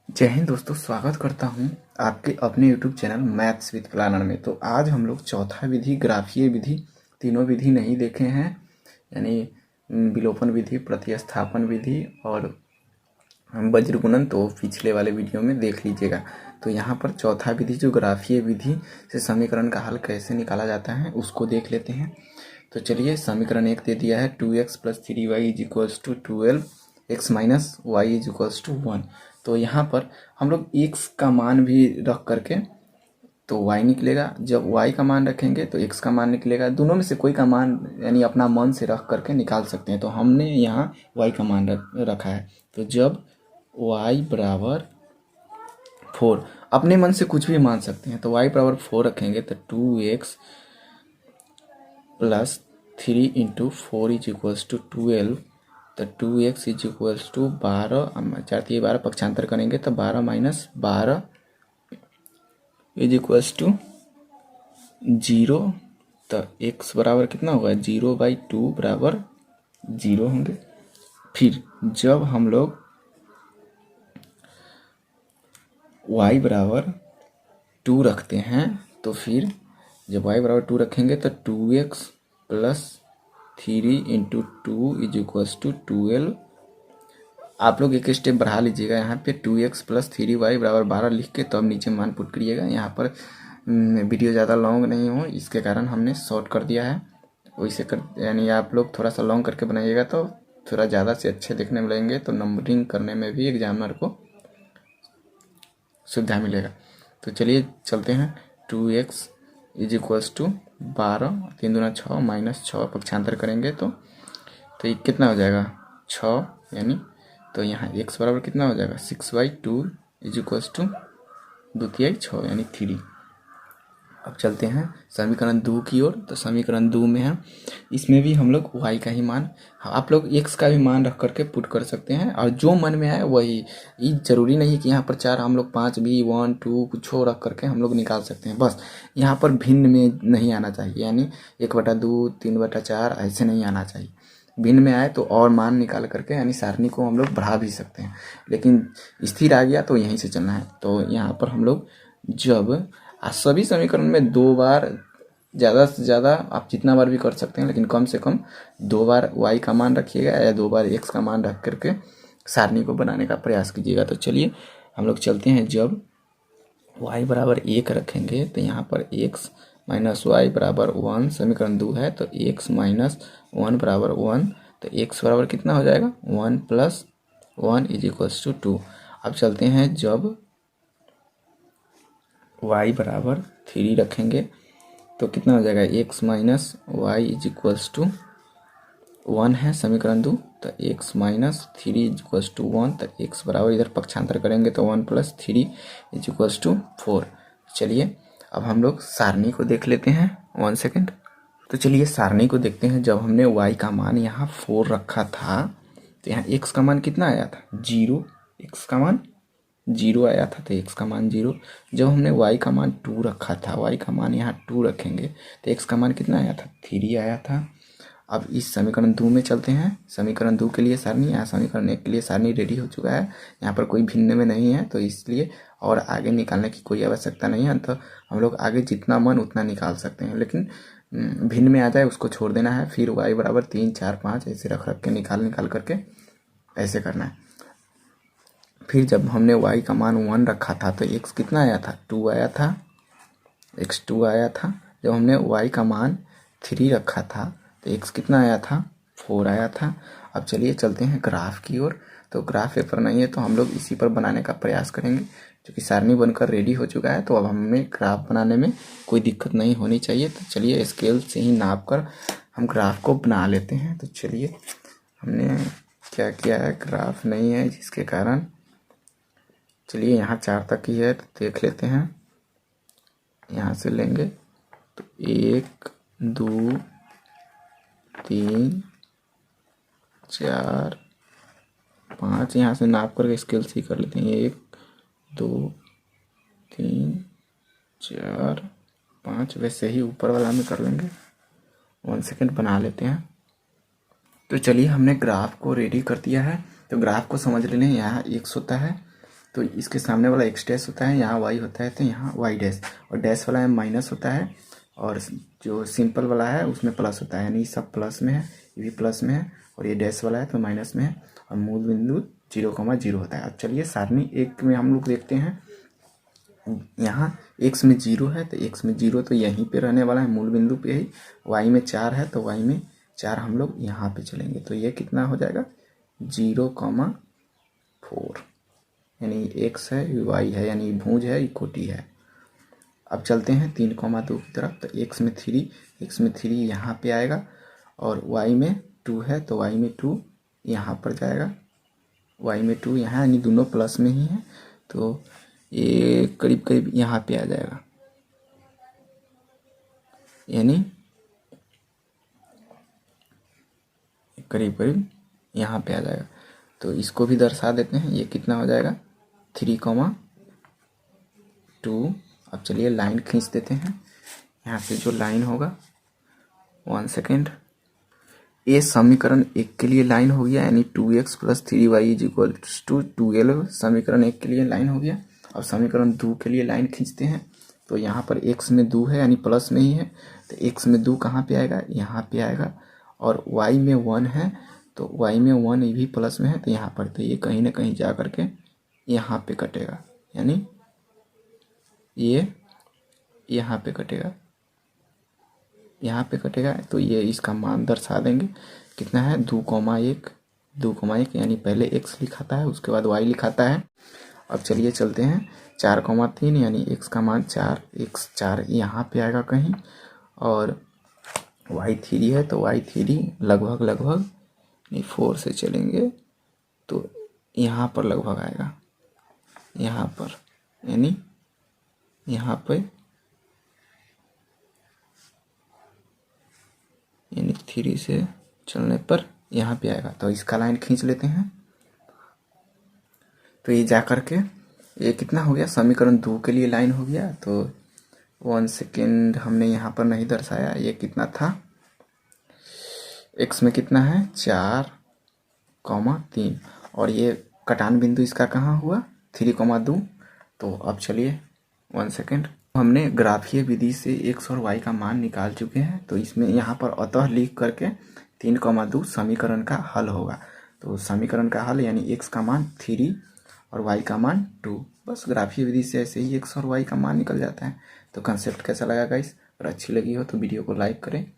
जय हिंद दोस्तों, स्वागत करता हूं आपके अपने YouTube channel maths with planner में। तो आज हम लोग चौथा विधि, ग्राफीय विधि, तीनों विधि नहीं देखे हैं, यानी विलोपन विधि, प्रतिस्थापन विधि और वज्रगुणन, तो पिछले वाले वीडियो में देख लीजिएगा। तो यहाँ पर चौथा विधि जो ग्राफीय विधि से समीकरण का हल कैसे निकाला जाता है उसको देख लेते हैं। तो चलिए, समीकरण 1 दे दिया है 2x + 3y = 12, x - y = 1। तो यहाँ पर हम लोग x का मान भी रख करके तो y निकलेगा, जब y का मान रखेंगे तो x का मान निकलेगा। दोनों में से कोई का मान यानी अपना मन से रख करके निकाल सकते हैं। तो हमने यहाँ y का मान रखा है। तो जब y बराबर 4, अपने मन से कुछ भी मान सकते हैं, तो y बराबर 4 रखेंगे तो 2x + 3 × 4 = 12। तो 2x = 12, 4 × 12 पक्षांतर करेंगे तो 12 - 12 = 0। तो x बराबर कितना होगा, 0/2 बराबर 0 होंगे। फिर जब हम लोग y बराबर 2 रखते हैं, तो फिर जब y बराबर 2 रखेंगे तो 2x + 3 × 2 = 12। आप लोग एक स्टेप बढ़ा लीजिएगा, यहाँ पे 2x + 3y = 12 लिख के तो अब नीचे मान पुट करिएगा। यहाँ पर वीडियो ज़्यादा लॉन्ग नहीं हो, इसके कारण हमने शॉर्ट कर दिया है। वैसे कर यानी आप लोग थोड़ा सा लॉन्ग करके बनाइएगा तो थोड़ा ज़्यादा से अच्छे देखने में लगेंगे, तो नंबरिंग करने में भी एग्जामिनर को सुविधा मिलेगा। तो चलिए चलते हैं। 2x = 12, 3 दूना 6 - 6 पक्षांतर करेंगे तो ये कितना हो जाएगा, 6, यानी तो यहाँ x बराबर कितना हो जाएगा, 6/2 = 2×6 यानी 3। अब चलते हैं समीकरण 2 की ओर। तो समीकरण 2 में है, इसमें भी हम लोग y का ही मान, आप लोग x का भी मान रख करके पुट कर सकते हैं, और जो मन में आए वही। ये जरूरी नहीं कि यहाँ पर 4, हम लोग 5 भी 1 2 कुछ रख करके हम लोग निकाल सकते हैं। बस यहाँ पर भिन्न में नहीं आना चाहिए, यानी 1/2 3/4 ऐसे नहीं आना चाहिए। भिन्न में आए तो और मान निकाल करके यानी सारणी को हम लोग बढ़ा भी सकते हैं, लेकिन स्थिर आ गया तो यहीं से चलना है। तो यहाँ पर हम लोग जब सभी समीकरण में 2 बार, ज़्यादा से ज़्यादा आप जितना बार भी कर सकते हैं, लेकिन कम से कम 2 बार y का मान रखिएगा या 2 बार x का मान रख करके सारणी को बनाने का प्रयास कीजिएगा। तो चलिए हम लोग चलते हैं। जब y बराबर 1 रखेंगे तो यहाँ पर x - y बराबर 1, समीकरण 2 है, तो x - 1 बराबर 1। तो x बराबर कितना हो जाएगा, 1 + 1 = 2। अब चलते हैं, जब y बराबर 3 रखेंगे तो कितना हो जाएगा, x - y = 1 है, समीकरण 2। तो x - 3 = 1। तो x बराबर इधर पक्षांतर करेंगे तो 1 + 3 = 4। चलिए अब हम लोग सारणी को देख लेते हैं, 1 सेकेंड। तो चलिए सारणी को देखते हैं। जब हमने y का मान यहाँ 4 रखा था तो यहाँ x का मान कितना आया था, 0। x का मान 0 आया था, तो x का मान 0। जब हमने y का मान 2 रखा था, y का मान यहाँ 2 रखेंगे तो x का मान कितना आया था, 3 आया था। अब इस समीकरण 2 में चलते हैं। समीकरण 2 के लिए सारणी, यहाँ समीकरण 1 के लिए सारणी रेडी हो चुका है। यहाँ पर कोई भिन्न में नहीं है, तो इसलिए और आगे निकालने की कोई आवश्यकता नहीं है। तो हम लोग आगे जितना मन उतना निकाल सकते हैं, लेकिन भिन्न में आ जाए उसको छोड़ देना है। फिर y बराबर 3 4 5 ऐसे रख के निकाल करके ऐसे करना है। फिर जब हमने y का मान 1 रखा था तो x कितना आया था, 2 आया था, x 2 आया था। जब हमने y का मान 3 रखा था तो x कितना आया था, 4 आया था। अब चलिए चलते हैं ग्राफ की ओर। तो ग्राफ पेपर नहीं है तो हम लोग इसी पर बनाने का प्रयास करेंगे, क्योंकि सारणी बनकर रेडी हो चुका है। तो अब हमें ग्राफ बनाने में कोई दिक्कत नहीं होनी चाहिए। तो चलिए स्केल से ही नाप कर हम ग्राफ को बना लेते हैं। तो चलिए, हमने क्या किया है, ग्राफ नहीं है जिसके कारण, चलिए यहाँ 4 तक ही है तो देख लेते हैं। यहाँ से लेंगे तो 1 2 3 4 5, यहाँ से नाप करके स्केल से ही कर लेते हैं। 1 2 3 4 5, वैसे ही ऊपर वाला में कर लेंगे। 1 सेकेंड बना लेते हैं। तो चलिए हमने ग्राफ को रेडी कर दिया है। तो ग्राफ को समझ लेना, यहाँ x होता है तो इसके सामने वाला एक्स डैश होता है, यहाँ वाई होता है तो यहाँ वाई डैश, और डैश वाला में माइनस होता है, और जो सिंपल वाला है उसमें प्लस होता है, यानी सब प्लस में है, ये भी प्लस में है, और ये डैश वाला है तो माइनस में है, और मूल बिंदु 0,0 होता है। अब चलिए सारणी एक में हम लोग देखते हैं, यहाँ x में 0 है तो x में 0 तो यहीं पे रहने वाला है, मूल बिंदु पे ही। y में 4 है तो y में 4 हम लोग यहाँ पे चलेंगे, तो ये कितना हो जाएगा 0,4, यानी x है y है, यानी भुज है ये कोटि है। अब चलते हैं 3,2 की तरफ, तो x में 3 यहाँ पे आएगा, और y में 2 है तो y में 2 यहाँ पर जाएगा, y में 2 यहाँ, यानी दोनों प्लस में ही है, तो ये करीब करीब यहाँ पे आ जाएगा, यानी करीब करीब यहाँ पे आ जाएगा। तो इसको भी दर्शा देते हैं, ये कितना हो जाएगा 3,2। अब चलिए लाइन खींच देते हैं, यहाँ से जो लाइन होगा 1 सेकेंड, ये समीकरण 1 के लिए लाइन हो गया, यानी 2x + 3y = 12 समीकरण 1 के लिए लाइन हो गया। अब समीकरण 2 के लिए लाइन खींचते हैं, तो यहाँ पर x में 2 है यानी प्लस में ही है, तो x में 2 कहाँ पे आएगा, यहाँ पे आएगा, और y में 1 है तो y में 1 ये भी प्लस में है, तो यहाँ पर, तो ये कहीं ना कहीं जा करके यहाँ पे कटेगा, यानी ये यहाँ पे कटेगा, यहाँ पे कटेगा, तो ये इसका मान दर्शा देंगे कितना है 2,1 यानी पहले x लिखाता है उसके बाद y लिखाता है। अब चलिए चलते हैं 4,3 यानी x का मान 4, x 4 यहाँ पे आएगा कहीं, और y 3 है तो y 3 लगभग 4 से चलेंगे तो यहाँ पर लगभग आएगा, यहाँ पर, यानी यहाँ पे, यानी 3 से चलने पर यहाँ पे आएगा। तो इसका लाइन खींच लेते हैं, तो ये जा करके ये कितना हो गया, समीकरण 2 के लिए लाइन हो गया। तो 1 सेकेंड हमने यहाँ पर नहीं दर्शाया, ये कितना था, x में कितना है 4,3, और ये कटान बिंदु इसका कहाँ हुआ 3,2। तो अब चलिए 1 सेकेंड, हमने ग्राफीय विधि से x और y का मान निकाल चुके हैं, तो इसमें यहाँ पर अतः लिख करके 3,2 समीकरण का हल होगा। तो समीकरण का हल यानी x का मान 3 और y का मान 2, बस ग्राफीय विधि से ऐसे ही x और y का मान निकल जाता है। तो कंसेप्ट कैसा लगा गाइस, अगर अच्छी लगी हो तो वीडियो को लाइक करें।